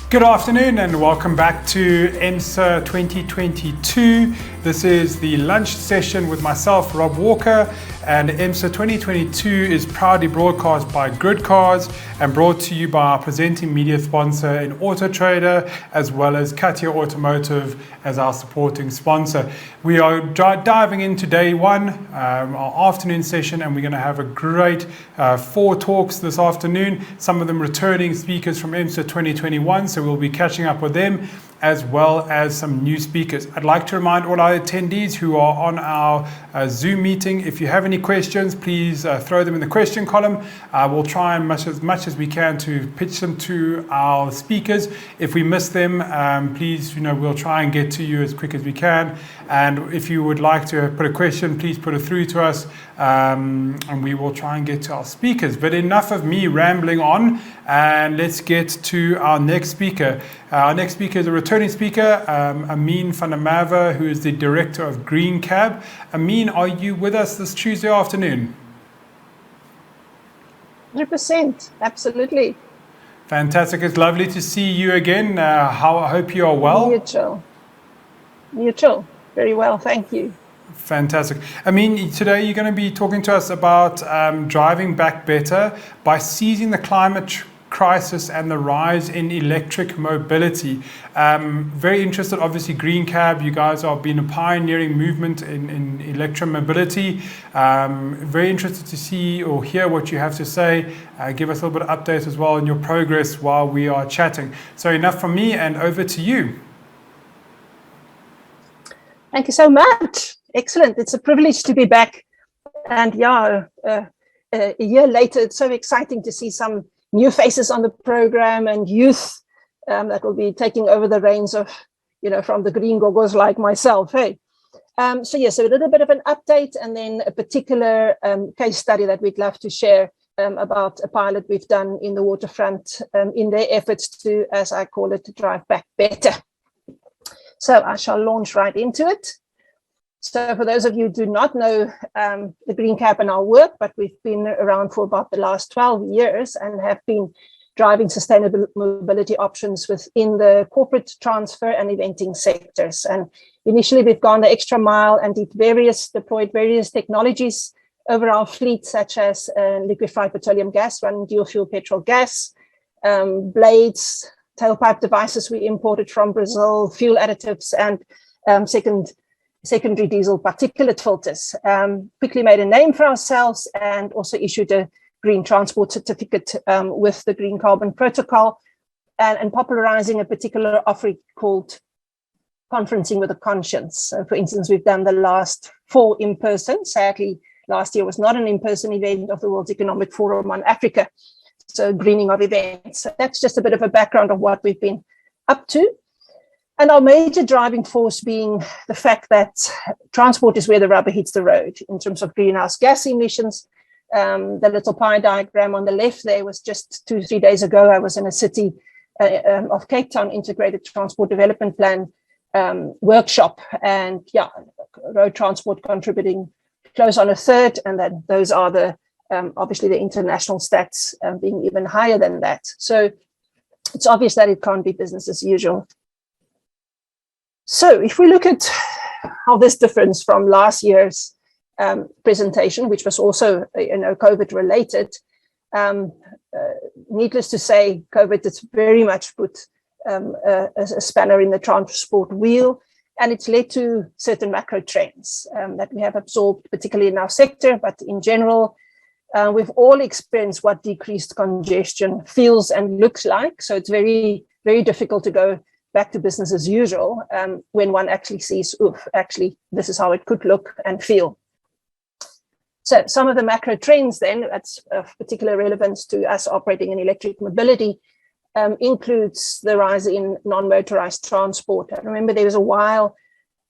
Good afternoon and welcome back to EMSA 2022. This is the lunch session with myself, Rob Walker, and EMSA 2022 is proudly broadcast by GreenCAB and brought to you by our presenting media sponsor in Autotrader, as well as Katia Automotive as our supporting sponsor. We are diving into day one, our afternoon session, and we're going to have a great 4 talks this afternoon, some of them returning speakers from EMSA 2021, so we'll be catching up with them, as well as some new speakers. I'd like to remind all our attendees who are on our Zoom meeting, if you have any questions, please throw them in the question column. We'll try and as much as we can to pitch them to our speakers. If we miss them, please, we'll try and get to you as quick as we can. And if you would like to put a question, please put it through to us, and we will try and get to our speakers. But enough of me rambling on, and let's get to our next speaker. Our next speaker is a returning speaker, Amiene van der Merwe, who is the director of GreenCAB. Amiene, are you with us this Tuesday afternoon? 100%, absolutely. Fantastic. It's lovely to see you again. I hope you are well. Mutual. Very well, thank you. Fantastic. Amiene, today you're going to be talking to us about driving back better by seizing the climate crisis and the rise in electric mobility. Very interested, obviously, GreenCAB, you guys have been a pioneering movement in electromobility. Very interested to see or hear what you have to say. Give us a little bit of update as well on your progress while we are chatting. So enough from me, and over to you. Thank you so much. Excellent. It's a privilege to be back. And a year later, it's so exciting to see some new faces on the program and youth that will be taking over the reins of, from the green goggles like myself. Hey, so a little bit of an update, and then a particular case study that we'd love to share about a pilot we've done in the waterfront in their efforts to, as I call it, to drive back better. So I shall launch right into it. So for those of you who do not know the GreenCAB and our work, but we've been around for about the last 12 years and have been driving sustainable mobility options within the corporate transfer and eventing sectors. And initially we've gone the extra mile and deployed various technologies over our fleet, such as liquefied petroleum gas, running dual fuel petrol gas, blades, tailpipe devices we imported from Brazil, fuel additives, and secondary diesel particulate filters. Quickly made a name for ourselves and also issued a green transport certificate with the Green Carbon Protocol, and popularizing a particular offering called conferencing with a conscience. So for instance, we've done the last 4 in person. Sadly, last year was not an in-person event of the World Economic Forum on Africa. So greening of events. So that's just a bit of a background of what we've been up to. And our major driving force being the fact that transport is where the rubber hits the road in terms of greenhouse gas emissions. The little pie diagram on the left there was just 2-3 days ago. I was in a city of Cape Town Integrated Transport Development Plan workshop, and road transport contributing close on a third, and then those are the obviously the international stats being even higher than that. So it's obvious that it can't be business as usual. So if we look at how this differs from last year's presentation, which was also COVID related, needless to say, COVID has very much put a spanner in the transport wheel, and it's led to certain macro trends that we have absorbed, particularly in our sector, but in general. We've all experienced what decreased congestion feels and looks like. So it's very, very difficult to go back to business as usual when one actually sees, actually, this is how it could look and feel. So some of the macro trends then, that's of particular relevance to us operating in electric mobility, includes the rise in non-motorized transport. I remember there was a while,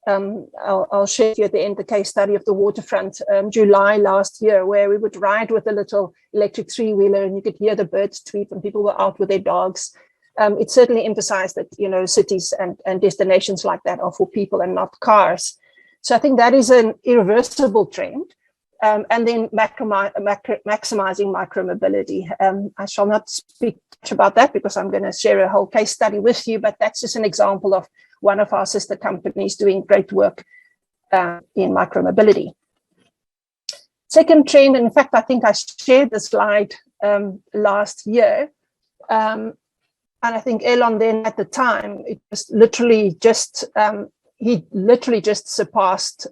I'll share you at the end the case study of the waterfront, July last year, where we would ride with a little electric 3-wheeler and you could hear the birds tweet and people were out with their dogs. It certainly emphasized that, cities and destinations like that are for people and not cars. So I think that is an irreversible trend. and then maximizing micromobility. I shall not speak much about that because I'm going to share a whole case study with you, but that's just an example of one of our sister companies doing great work in micromobility. Second trend, and in fact, I think I shared the slide last year, and I think Elon then at the time, it was literally just, he literally just surpassed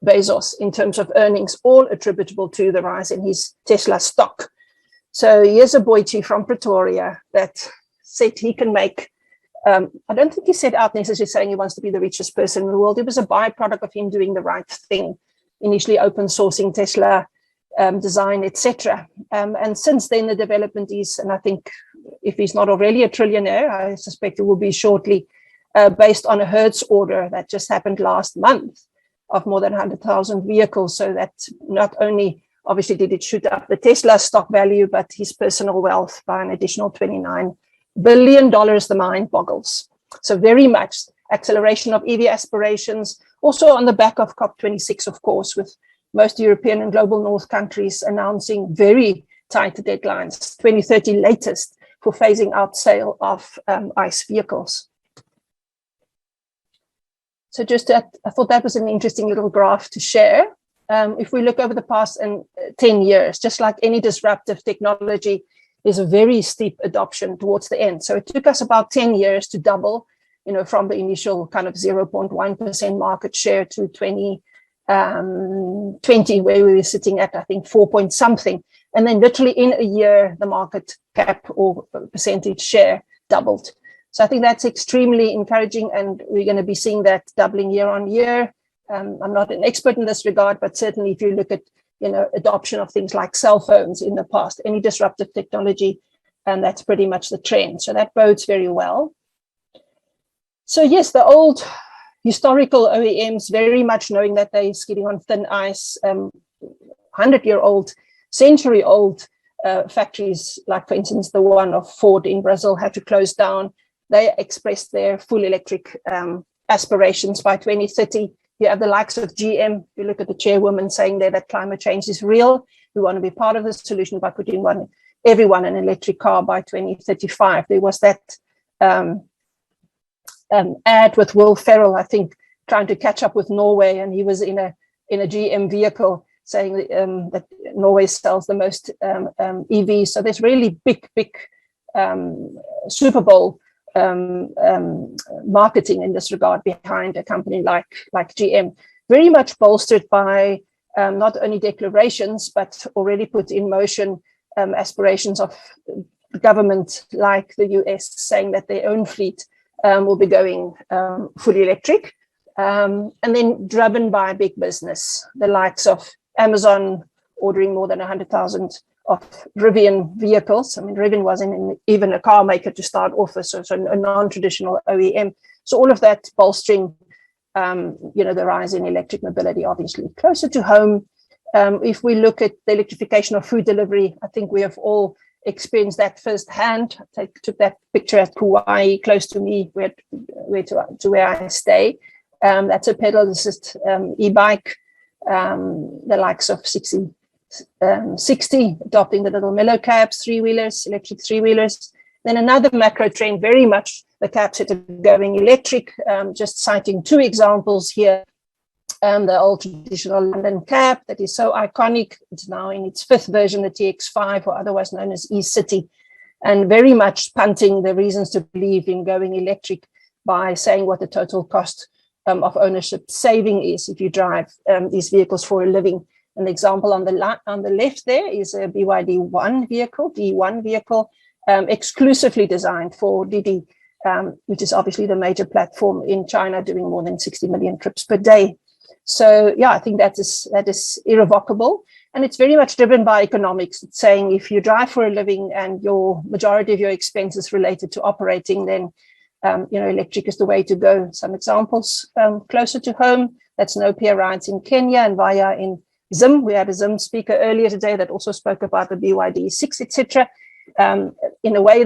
Bezos in terms of earnings, all attributable to the rise in his Tesla stock. So here's a boychi from Pretoria that said he can make, I don't think he set out necessarily saying he wants to be the richest person in the world. It was a byproduct of him doing the right thing, initially open sourcing Tesla design, etc. And since then, the development is, and I think if he's not already a trillionaire, I suspect it will be shortly, based on a Hertz order that just happened last month of more than 100,000 vehicles. So that not only obviously did it shoot up the Tesla stock value, but his personal wealth by an additional $29 billion, the mind boggles. So very much acceleration of EV aspirations, also on the back of COP26, of course, with most European and global North countries announcing very tight deadlines, 2030 latest, for phasing out sale of ICE vehicles. So just I thought that was an interesting little graph to share. If we look over the past 10 years, just like any disruptive technology, there's a very steep adoption towards the end. So it took us about 10 years to double, you know, from the initial kind of 0.1% market share to 2020, where we were sitting at, I think, 4 point something. And then literally in a year, the market cap or percentage share doubled. So I think that's extremely encouraging, and we're going to be seeing that doubling year on year. I'm not an expert in this regard, but certainly if you look at, you know, adoption of things like cell phones in the past, any disruptive technology, and that's pretty much the trend. So that bodes very well. So yes, the old historical OEMs very much knowing that they're skidding on thin ice, 100-year-old, century-old factories, like for instance, the one of Ford in Brazil had to close down. They expressed their full electric aspirations by 2030. You have the likes of GM. You look at the chairwoman saying there that climate change is real. We want to be part of the solution by putting everyone in an electric car by 2035. There was that ad with Will Ferrell, I think, trying to catch up with Norway, and he was in a GM vehicle saying that Norway sells the most EVs. So there's really big Super Bowl marketing in this regard behind a company like GM, very much bolstered by not only declarations, but already put in motion aspirations of government like the US saying that their own fleet will be going fully electric, and then driven by big business, the likes of Amazon ordering more than 100,000 of Rivian vehicles. I mean, Rivian wasn't even a car maker to start off with, so a non-traditional OEM. So all of that bolstering, you know, the rise in electric mobility, obviously. Closer to home, if we look at the electrification of food delivery, I think we have all experienced that firsthand. I took that picture at Kauai, close to me, where I stay. That's a pedal assist e-bike, the likes of 60 adopting the little mellow cabs, three-wheelers, electric three-wheelers. Then another macro trend, very much the cab set going electric, just citing two examples here. The old traditional London cab that is so iconic. It's now in its fifth version, the TX5, or otherwise known as e-City, and very much punting the reasons to believe in going electric by saying what the total cost of ownership saving is if you drive these vehicles for a living. An example on the left there is a BYD D1 vehicle, exclusively designed for Didi, which is obviously the major platform in China, doing more than 60 million trips per day. So yeah, I think that is irrevocable, and it's very much driven by economics. It's saying if you drive for a living and your majority of your expenses related to operating, then you know, electric is the way to go. Some examples closer to home. That's Nopia rides in Kenya and Vaya in Zim. We had a Zim speaker earlier today that also spoke about the BYD 6, etc. In a way,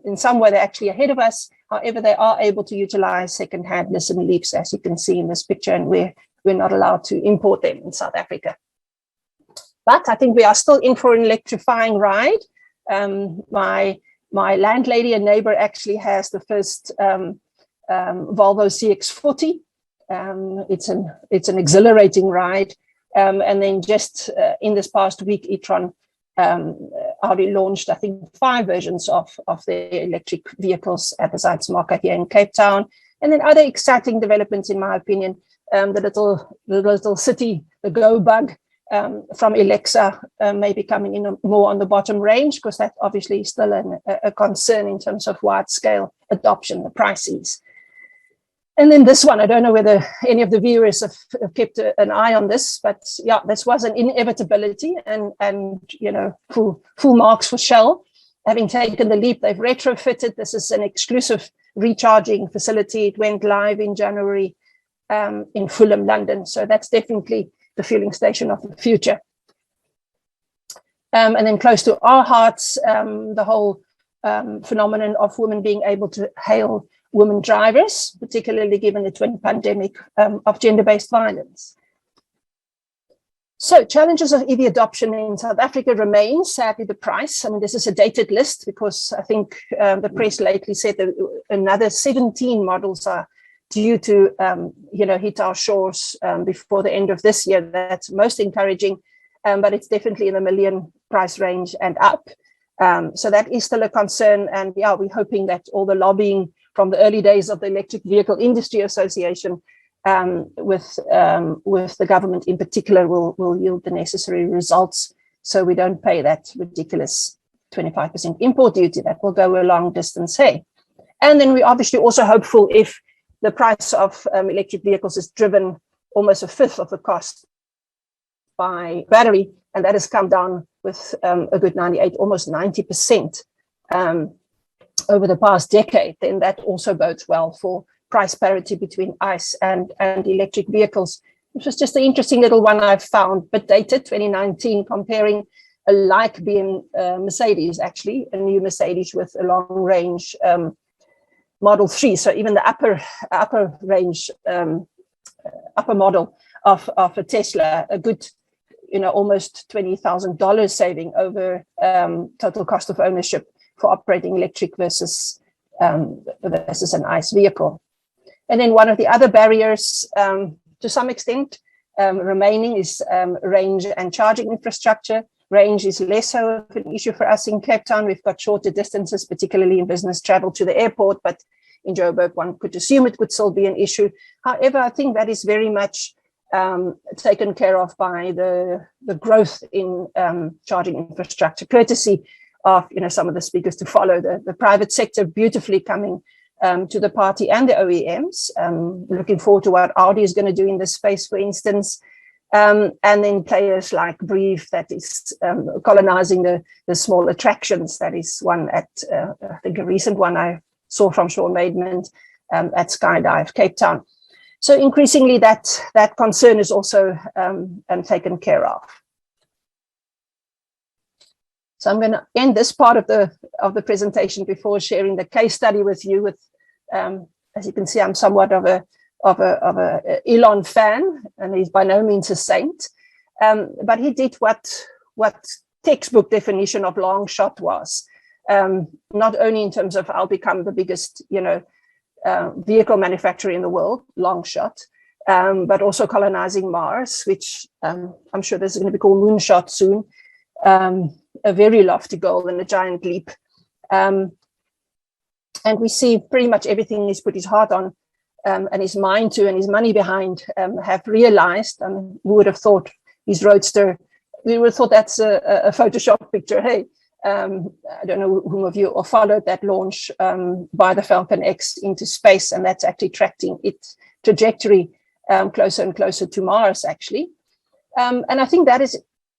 in some way, they're actually ahead of us. However, they are able to utilize second-hand listen leaves, as you can see in this picture, and we're we're not allowed to import them in South Africa. But I think we are still in for an electrifying ride. My landlady and neighbor actually has the first Volvo CX-40. It's an exhilarating ride. And then just in this past week, e-tron Audi launched, I think, 5 versions of their electric vehicles at the Zuidsmarker here in Cape Town. And then other exciting developments, in my opinion, the little city, the Go Bug from Alexa may be coming in more on the bottom range, because that obviously is still a concern in terms of wide-scale adoption, the prices. And then this one, I don't know whether any of the viewers have kept an eye on this, but yeah, this was an inevitability, and you know, full marks for Shell. Having taken the leap, they've retrofitted. This is an exclusive recharging facility. It went live in January in Fulham, London. So that's definitely the fueling station of the future. And then close to our hearts, the whole phenomenon of women being able to hail women drivers, particularly given the twin pandemic of gender-based violence. So challenges of EV adoption in South Africa remain, sadly, the price. I mean, this is a dated list, because I think the press lately said that another 17 models are due to hit our shores before the end of this year. That's most encouraging, but it's definitely in the million price range and up. So that is still a concern. And yeah, we're hoping that all the lobbying from the early days of the Electric Vehicle Industry Association with the government in particular will yield the necessary results, so we don't pay that ridiculous 25% import duty. That will go a long distance, hey. And then we're obviously also hopeful if the price of electric vehicles is driven almost a fifth of the cost by battery, and that has come down with a good 98, almost 90% over the past decade, then that also bodes well for price parity between ICE and electric vehicles. Which was just an interesting little one I've found, but dated 2019, comparing a like Mercedes, actually, a new Mercedes with a long range Model 3. So even the upper range, upper model of a Tesla, a good, almost $20,000 saving over total cost of ownership for operating electric versus an ICE vehicle. And then one of the other barriers, to some extent, remaining is range and charging infrastructure. Range is less so of an issue for us in Cape Town. We've got shorter distances, particularly in business travel to the airport, but in Joburg, one could assume it would still be an issue. However, I think that is very much taken care of by the growth in charging infrastructure, courtesy of some of the speakers to follow, the private sector beautifully coming to the party, and the OEMs. Looking forward to what Audi is going to do in this space, for instance. And then players like Brief, that is colonizing the small attractions. That is one at, I think a recent one I saw from Sean Maidment at Skydive, Cape Town. So increasingly that concern is also taken care of. So I'm going to end this part of the presentation before sharing the case study with you. With, as you can see, I'm somewhat of a Elon fan, and he's by no means a saint. But he did what textbook definition of long shot was. Not only in terms of I'll become the biggest, vehicle manufacturer in the world, long shot, but also colonizing Mars, which I'm sure this is going to be called moonshot soon. A very lofty goal and a giant leap. And we see pretty much everything he's put his heart on and his mind to and his money behind have realized. Who would have thought his Roadster, we would have thought that's a Photoshop picture. Hey, I don't know whom of you followed that launch by the Falcon X into space, and that's actually tracking its trajectory closer and closer to Mars, actually. And I think that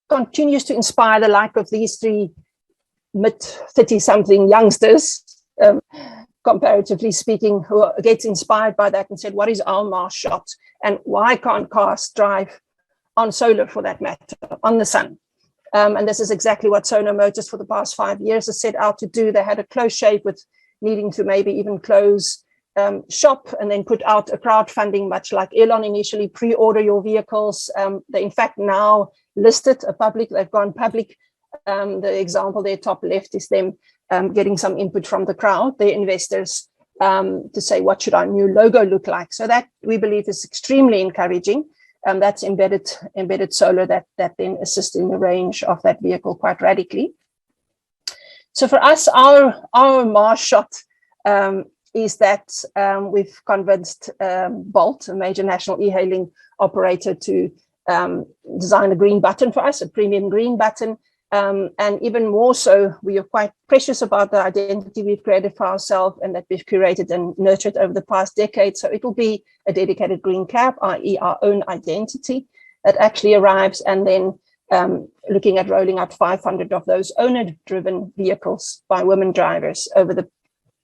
continues to inspire the like of these three mid-30-something youngsters, comparatively speaking, who gets inspired by that and said, what is RMR Shot? And why can't cars drive on solar, for that matter, on the sun? And this is exactly what Sono Motors for the past 5 years has set out to do. They had a close shave with needing to maybe even close shop and then put out a crowdfunding, much like Elon initially, pre-order your vehicles. They in fact now listed a public, they've gone public. The example there, top left, is them getting some input from the crowd, their investors, to say, what should our new logo look like? So that, we believe, is extremely encouraging. That's embedded solar that then assists in the range of that vehicle quite radically. So for us, our RMR Shot is that we've convinced Bolt, a major national e-hailing operator, to design a green button for us, a premium green button. And even more so, we are quite precious about the identity we've created for ourselves and that we've curated and nurtured over the past decade. So it will be a dedicated GreenCAB, i.e. our own identity, that actually arrives, and then looking at rolling out 500 of those owner-driven vehicles by women drivers over the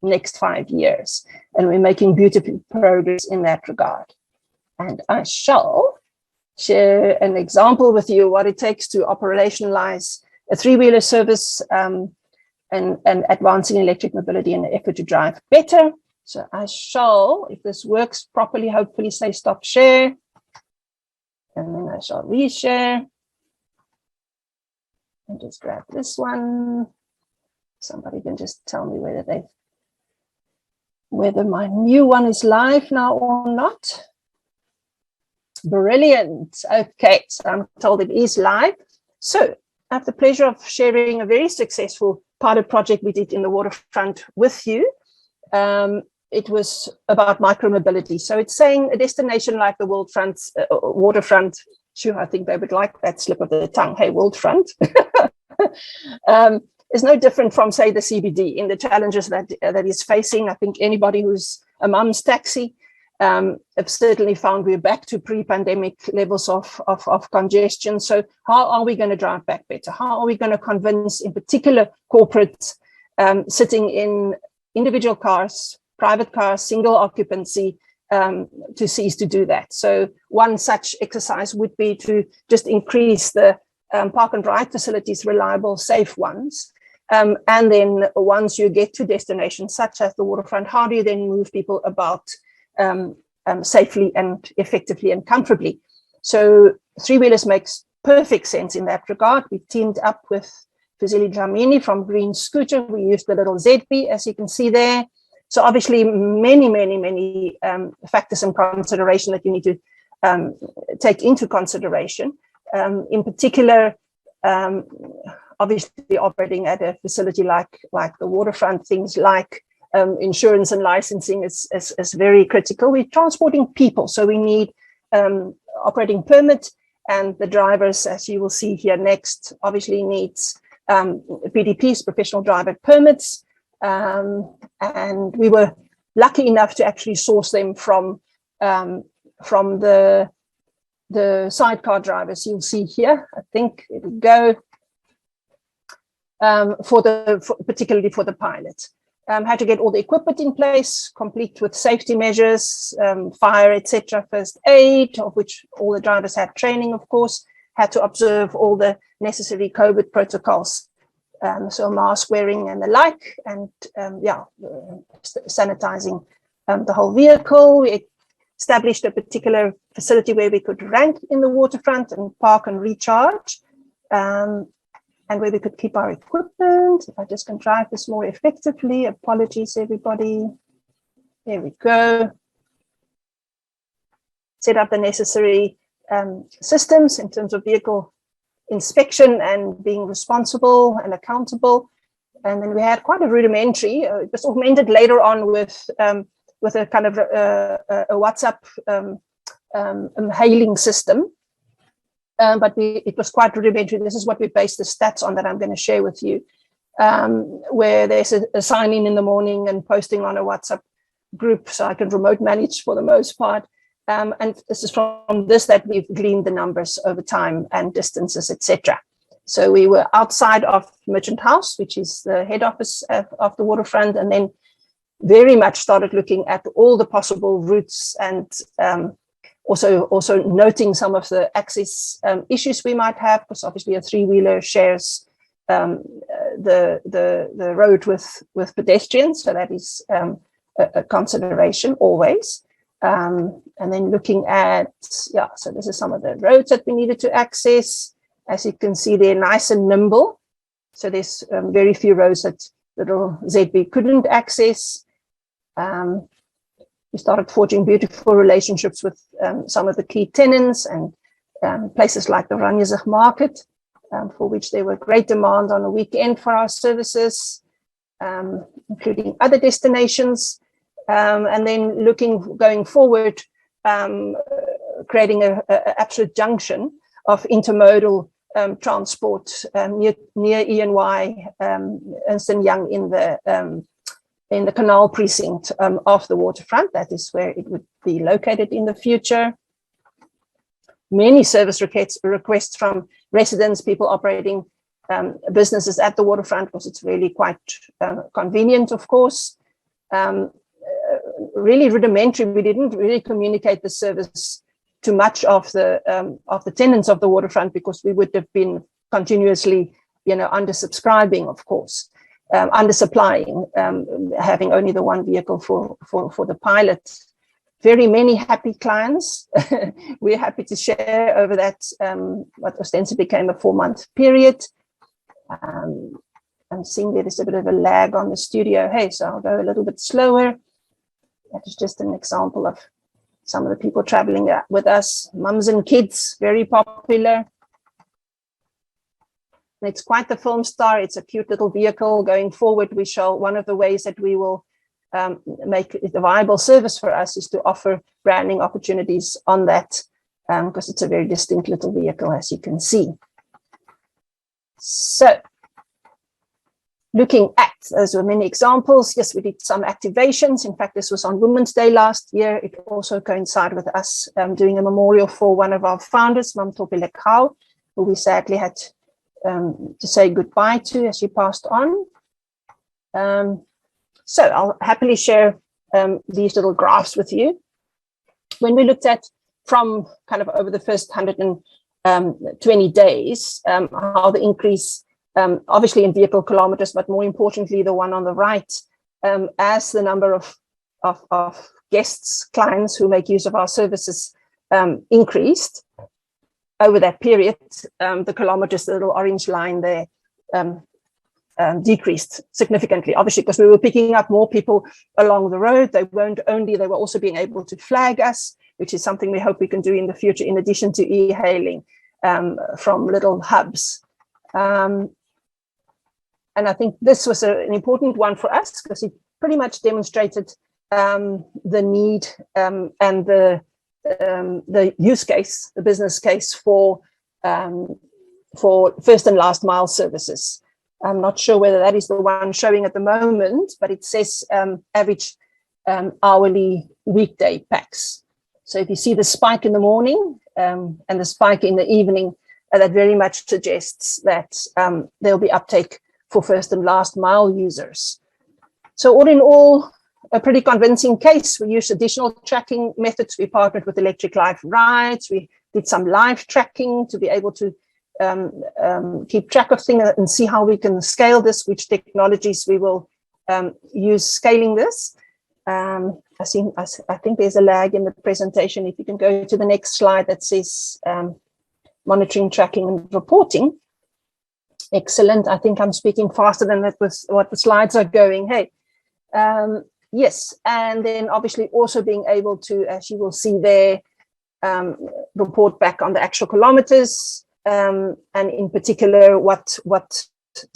next 5 years. And we're making beautiful progress in that regard. And I shall share an example with you what it takes to operationalize a three-wheeler service and advancing electric mobility in an effort to drive better. So I shall, if this works properly, hopefully say stop share. And then I shall reshare. And just grab this one. Somebody can just tell me whether my new one is live now or not. Brilliant. Okay, so I'm told it is live. So I have the pleasure of sharing a very successful pilot project we did in the waterfront with you. It was about micromobility. So it's saying a destination like the waterfront. Sure, I think they would like that slip of the tongue. Hey, waterfront. Is no different from, say, the CBD in the challenges that is facing. I think anybody who's a mum's taxi have certainly found we're back to pre-pandemic levels of congestion. So how are we going to drive back better? How are we going to convince, in particular, corporates sitting in individual cars, private cars, single occupancy, to cease to do that? So one such exercise would be to just increase the park and ride facilities, reliable, safe ones. And then once you get to destinations such as the waterfront, how do you then move people about safely and effectively and comfortably? So three-wheelers makes perfect sense in that regard. We teamed up with Amiene from Green Scooter. We used the little ZB, as you can see there. So obviously many factors and consideration that you need to take into consideration. In particular, obviously operating at a facility like the waterfront, things like insurance and licensing is very critical. We're transporting people, so we need operating permit, and the drivers, as you will see here next, obviously needs PDPs, professional driver permits, and we were lucky enough to actually source them from the sidecar drivers you'll see here. I think it'll go particularly for the pilot. Had to get all the equipment in place, complete with safety measures, fire, etc., first aid, of which all the drivers had training, of course, had to observe all the necessary COVID protocols, so mask wearing and the like, and sanitizing the whole vehicle. We established a particular facility where we could rank in the waterfront and park and recharge, and where we could keep our equipment. If I just can drive this more effectively, apologies everybody. There we go. Set up the necessary systems in terms of vehicle inspection and being responsible and accountable. And then we had quite a rudimentary, it was augmented later on with a kind of a WhatsApp hailing system. But it was quite rudimentary. This is what we based the stats on that I'm going to share with you, where there's a sign in the morning and posting on a WhatsApp group, so I can remote manage for the most part. And this is from this that we've gleaned the numbers over time and distances, etc. So we were outside of Merchant House, which is the head office of the waterfront, and then very much started looking at all the possible routes and also noting some of the access issues we might have, because obviously a three-wheeler shares the road with pedestrians, so that is a consideration always. And then looking at, so this is some of the roads that we needed to access. As you can see, they're nice and nimble. So there's very few roads that little ZB couldn't access. We started forging beautiful relationships with some of the key tenants and places like the Ranjezig market, for which there were great demands on a weekend for our services, including other destinations. And then going forward, creating an absolute junction of intermodal transport near ENY, Ernst & Young in the canal precinct of the waterfront. That is where it would be located in the future. Many service requests from residents, people operating businesses at the waterfront, because it's really quite convenient, of course. Really rudimentary. We didn't really communicate the service to much of the tenants of the waterfront, because we would have been continuously, undersubscribing, of course, undersupplying, having only the one vehicle for the pilot. Very many happy clients. We're happy to share over that what ostensibly became a 4-month period. I'm seeing there's a bit of a lag on the studio. Hey, so I'll go a little bit slower. That is just an example of some of the people traveling with us. Mums and kids, very popular. And it's quite the film star. It's a cute little vehicle. Going forward, one of the ways that we will make it a viable service for us is to offer branding opportunities on that, because it's a very distinct little vehicle, as you can see. So, looking at, those were many examples. Yes, we did some activations. In fact, this was on Women's Day last year. It also coincided with us doing a memorial for one of our founders, Mam Lekau, who we sadly had to say goodbye to as she passed on. So I'll happily share these little graphs with you. When we looked at from kind of over the first 120 days, how the increase, obviously in vehicle kilometers, but more importantly, the one on the right, as the number of guests, clients who make use of our services increased over that period, the kilometers, the little orange line there, decreased significantly, obviously, because we were picking up more people along the road. They were also being able to flag us, which is something we hope we can do in the future, in addition to e-hailing from little hubs. And I think this was an important one for us, because it pretty much demonstrated the need and the use case, the business case for first and last mile services. I'm not sure whether that is the one showing at the moment, but it says average hourly weekday packs. So if you see the spike in the morning and the spike in the evening, that very much suggests that there'll be uptake for first and last mile users. So all in all, a pretty convincing case. We used additional tracking methods. We partnered with Electric Life Rides. We did some live tracking to be able to keep track of things and see how we can scale this, which technologies we will use scaling this. I think there's a lag in the presentation. If you can go to the next slide that says monitoring, tracking, and reporting. Excellent. I think I'm speaking faster than that was what the slides are going. Hey, yes, and then obviously also being able to, as you will see there, report back on the actual kilometers, and in particular what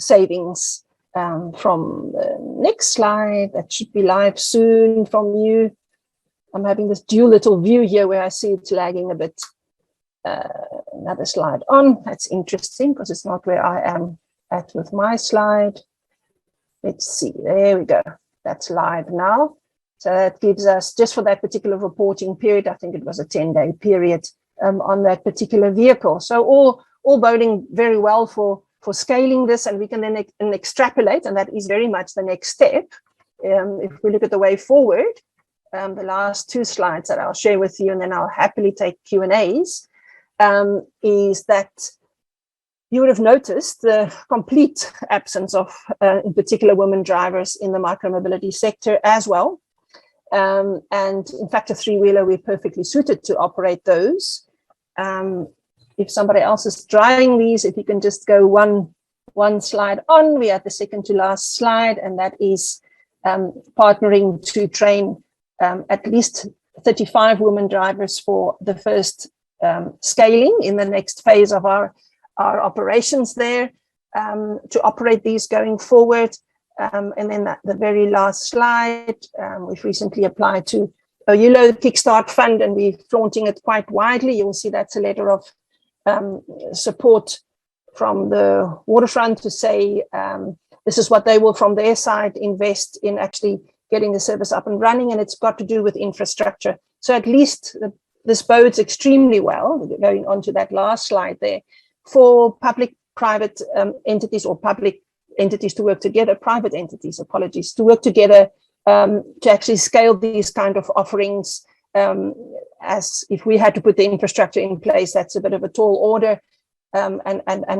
savings from the next slide that should be live soon from you. I'm having this dual little view here where I see it's lagging a bit. Another slide on. That's interesting because it's not where I am at with my slide. Let's see. There we go. That's live now. So that gives us, just for that particular reporting period, I think it was a 10-day period on that particular vehicle. So all boding very well for scaling this, and we can then extrapolate, and that is very much the next step. If we look at the way forward, the last two slides that I'll share with you, and then I'll happily take Q&As, is that you would have noticed the complete absence of, in particular, women drivers in the micromobility sector as well. And in fact, a three-wheeler, we're perfectly suited to operate those. If somebody else is driving these, if you can just go one slide on, we are the second to last slide, and that is partnering to train at least 35 women drivers for the first scaling in the next phase of our operations there, to operate these going forward. And then the very last slide, we've recently applied to a ULO Kickstart Fund, and we're flaunting it quite widely. You'll see that's a letter of support from the waterfront to say this is what they will, from their side, invest in actually getting the service up and running, and it's got to do with infrastructure. So at least this bodes extremely well, going on to that last slide there, for public-private entities, or public entities to work together, private entities, apologies, to work together to actually scale these kind of offerings. As if we had to put the infrastructure in place, that's a bit of a tall order, and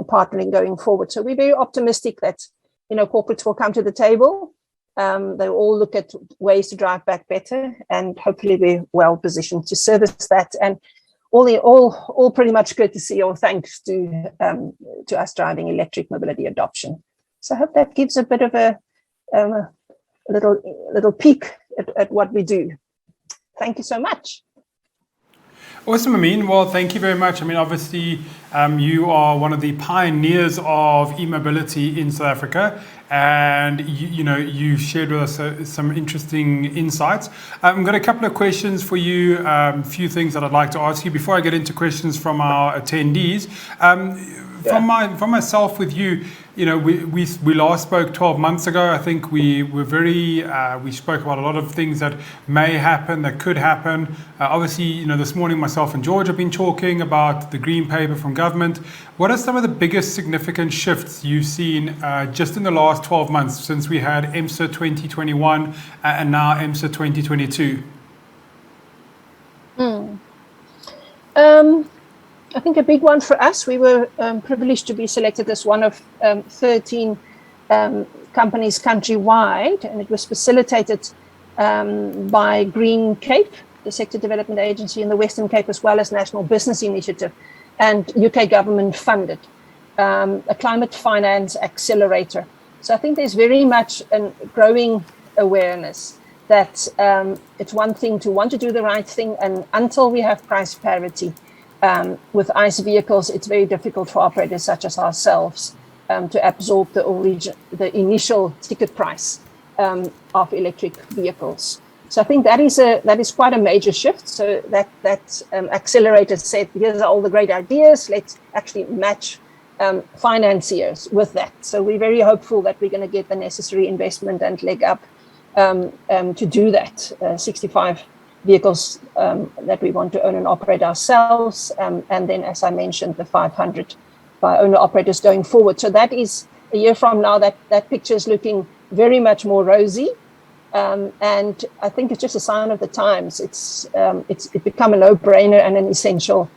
partnering going forward. So we're very optimistic that, you know, corporates will come to the table. They'll all look at ways to drive back better, and hopefully we're well positioned to service that. And all pretty much courtesy or thanks to us driving electric mobility adoption. So I hope that gives a bit of a little peek at what we do. Thank you so much. Awesome, Amiene. Well, thank you very much. I mean, obviously, you are one of the pioneers of e-mobility in South Africa, and you shared with us some interesting insights. I've got a couple of questions for you, a few things that I'd like to ask you before I get into questions from our attendees. From myself with you, we last spoke 12 months ago. I think we spoke about a lot of things that may happen, that could happen. Obviously, this morning myself and George have been talking about the green paper from government. What are some of the biggest significant shifts you've seen just in the last 12 months since we had EMSA 2021 and now EMSA 2022? I think a big one for us, we were privileged to be selected as one of 13 companies countrywide, and it was facilitated by GreenCAB, the sector development agency in the Western Cape, as well as National Business Initiative, and UK government funded, a climate finance accelerator. So I think there's very much a growing awareness that it's one thing to want to do the right thing, and until we have price parity, with ICE vehicles, it's very difficult for operators such as ourselves to absorb the initial ticket price of electric vehicles. So I think that is quite a major shift. So that accelerator said, here's all the great ideas, let's actually match financiers with that. So we're very hopeful that we're going to get the necessary investment and leg up to do that. 65 vehicles that we want to own and operate ourselves, and then, as I mentioned, the 500 by owner-operators going forward. So that is a year from now, that picture is looking very much more rosy, and I think it's just a sign of the times. It's become a no-brainer and an essential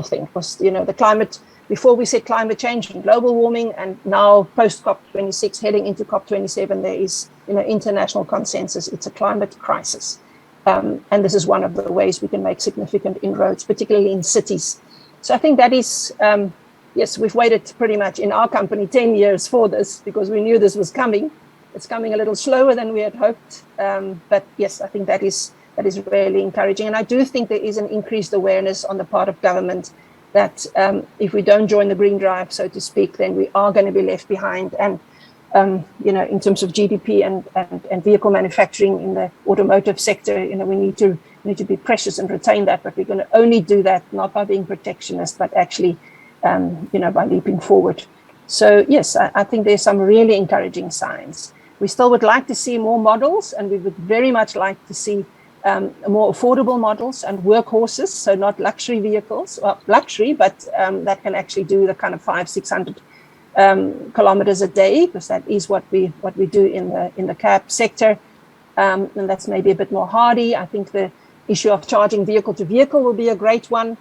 thing. Because the climate, before we said climate change and global warming, and now post COP26 heading into COP27, there is international consensus. It's a climate crisis. And this is one of the ways we can make significant inroads, particularly in cities. So I think that is, yes, we've waited pretty much in our company 10 years for this, because we knew this was coming. It's coming a little slower than we had hoped. But yes, I think that is really encouraging. And I do think there is an increased awareness on the part of government that if we don't join the green drive, so to speak, then we are going to be left behind. And in terms of GDP and vehicle manufacturing in the automotive sector, we need to be precious and retain that. But we're going to only do that not by being protectionist, but actually, by leaping forward. So yes, I think there's some really encouraging signs. We still would like to see more models, and we would very much like to see more affordable models and workhorses. So not luxury vehicles, well, luxury, but that can actually do the kind of 500-600 kilometers a day, because that is what we do in the cab sector, and that's maybe a bit more hardy. I think the issue of charging vehicle to vehicle will be a great one.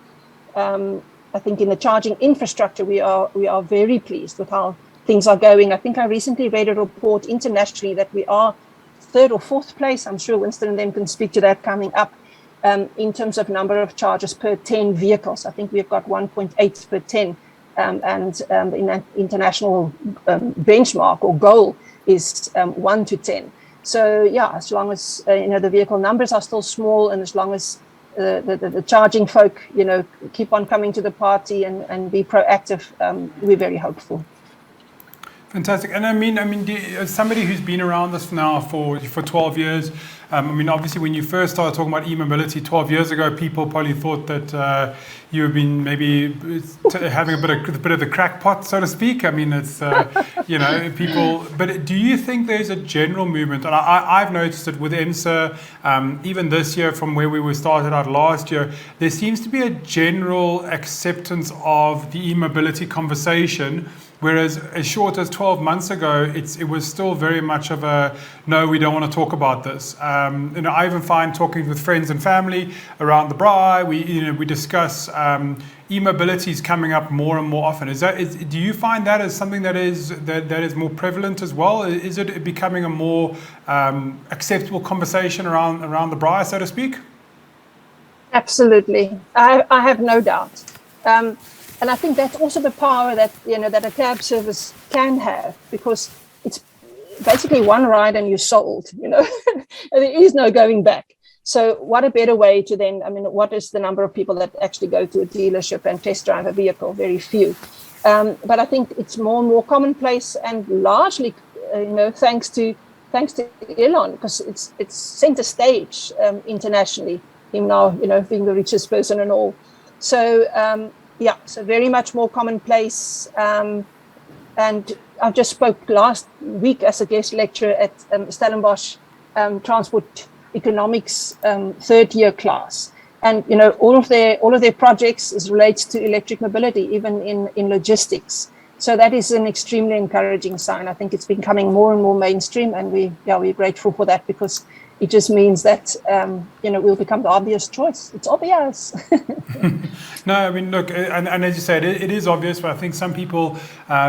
I think in the charging infrastructure, we are very pleased with how things are going. I think I recently read a report internationally that we are third or fourth place. I'm sure Winston and them can speak to that coming up. In terms of number of charges per 10 vehicles, I think we've got 1.8 per 10, and in that international benchmark or goal is 1 to 10. So yeah, as long as the vehicle numbers are still small, and as long as the charging folk keep on coming to the party and be proactive, we're very hopeful. Fantastic. And I mean, as somebody who's been around this now for 12 years, obviously when you first started talking about e-mobility 12 years ago, people probably thought that you have been maybe having a bit of the crackpot, so to speak. It's, people, but do you think there's a general movement? And I've noticed it with EMSA, even this year from where we were started out last year, there seems to be a general acceptance of the e-mobility conversation. Whereas as short as 12 months ago, it was still very much of a, no, we don't want to talk about this. I even find talking with friends and family around the braai, we discuss e-mobility is coming up more and more often. Do you find that as something that is more prevalent as well? Is it becoming a more acceptable conversation around the braai, so to speak? Absolutely. I have no doubt. And I think that's also the power that that a cab service can have, because it's basically one ride and you're sold. There is no going back. So what a better way to then? What is the number of people that actually go to a dealership and test drive a vehicle? Very few. But I think it's more and more commonplace, and largely, thanks to Elon, because it's center stage internationally. Him now, being the richest person and all. So. So very much more commonplace. And I just spoke last week as a guest lecturer at Stellenbosch Transport Economics third year class. And all of their projects is related to electric mobility, even in logistics. So that is an extremely encouraging sign. I think it's becoming more and more mainstream, and we're grateful for that, because it just means that we'll become the obvious choice. It's obvious. No, look, and as you said, it is obvious, but I think some people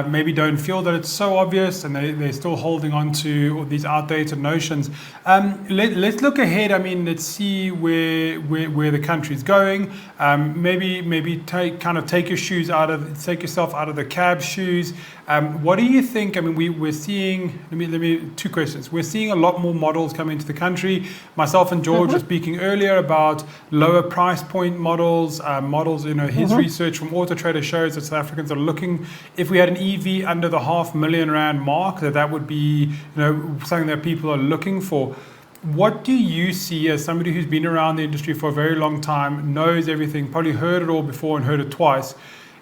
maybe don't feel that it's so obvious, and they're still holding on to all these outdated notions. Let's look ahead. Let's see where the country's going. Maybe take yourself out of the cab shoes. What do you think? We're seeing. Let me two questions. We're seeing a lot more models come into the country. Myself and George were speaking earlier about lower price point models. His research from Auto Trader shows that South Africans are looking. If we had an EV under the R500,000 mark, that would be something that people are looking for. What do you see as somebody who's been around the industry for a very long time, knows everything, probably heard it all before and heard it twice?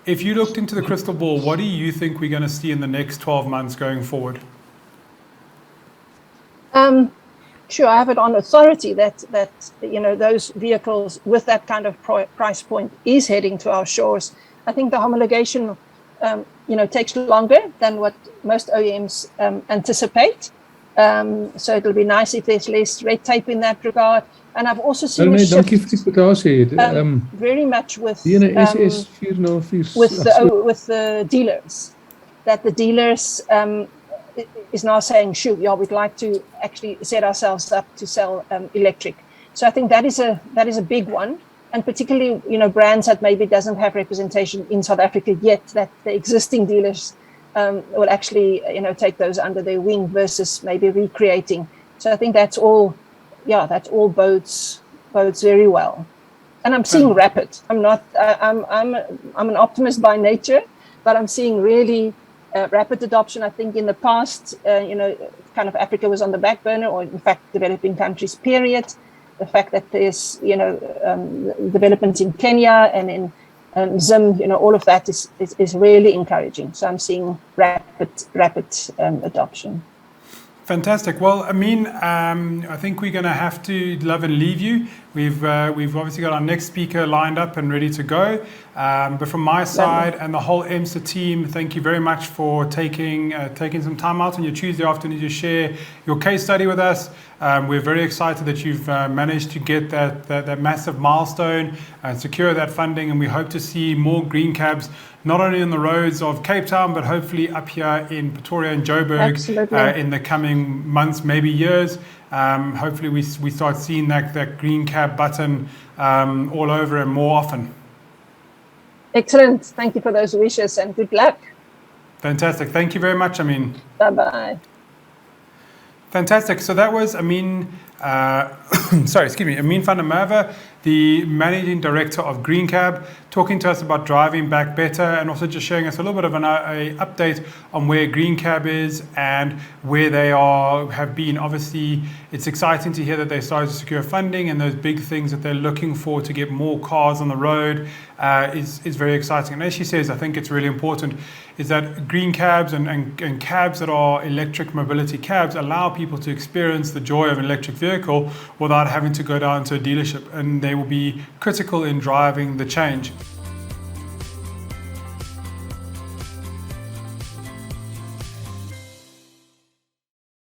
If you looked into the crystal ball, what do you think we're going to see in the next 12 months going forward? Sure, I have it on authority that those vehicles with that kind of price point is heading to our shores. I think the homologation takes longer than what most OEMs anticipate. So it'll be nice if there's less red tape in that regard. And I've also seen a shift very much with the dealers, that the dealers is now saying, shoot, we'd like to actually set ourselves up to sell electric. So I think that is a big one, and particularly brands that maybe doesn't have representation in South Africa yet, that the existing dealers will actually take those under their wing versus maybe recreating. So I think that's all bodes very well. And I'm seeing rapid. I'm an optimist by nature, but I'm seeing really rapid adoption. I think in the past, kind of Africa was on the back burner, or in fact, developing countries, period. The fact that there's, development in Kenya and in Zim, all of that is really encouraging. So I'm seeing rapid adoption. Fantastic. Well, I think we're going to have to love and leave you. We've obviously got our next speaker lined up and ready to go. But from my side and the whole EMSA team, thank you very much for taking some time out on your Tuesday afternoon to share your case study with us. We're very excited that you've managed to get that massive milestone and secure that funding, and we hope to see more GreenCABs not only on the roads of Cape Town, but hopefully up here in Pretoria and Joburg in the coming months, maybe years. Hopefully we start seeing that GreenCAB button all over and more often. Excellent. Thank you for those wishes and good luck. Fantastic. Thank you very much, Amiene. Bye-bye. Fantastic. So that was Amiene van der Merwe, the Managing Director of GreenCAB, talking to us about driving back better and also just showing us a little bit of an update on where GreenCAB is and where they have been. Obviously, it's exciting to hear that they started to secure funding, and those big things that they're looking for to get more cars on the road is very exciting. And as she says, I think it's really important is that GreenCABs and cabs that are electric mobility cabs allow people to experience the joy of an electric vehicle without having to go down to a dealership, and they will be critical in driving the change.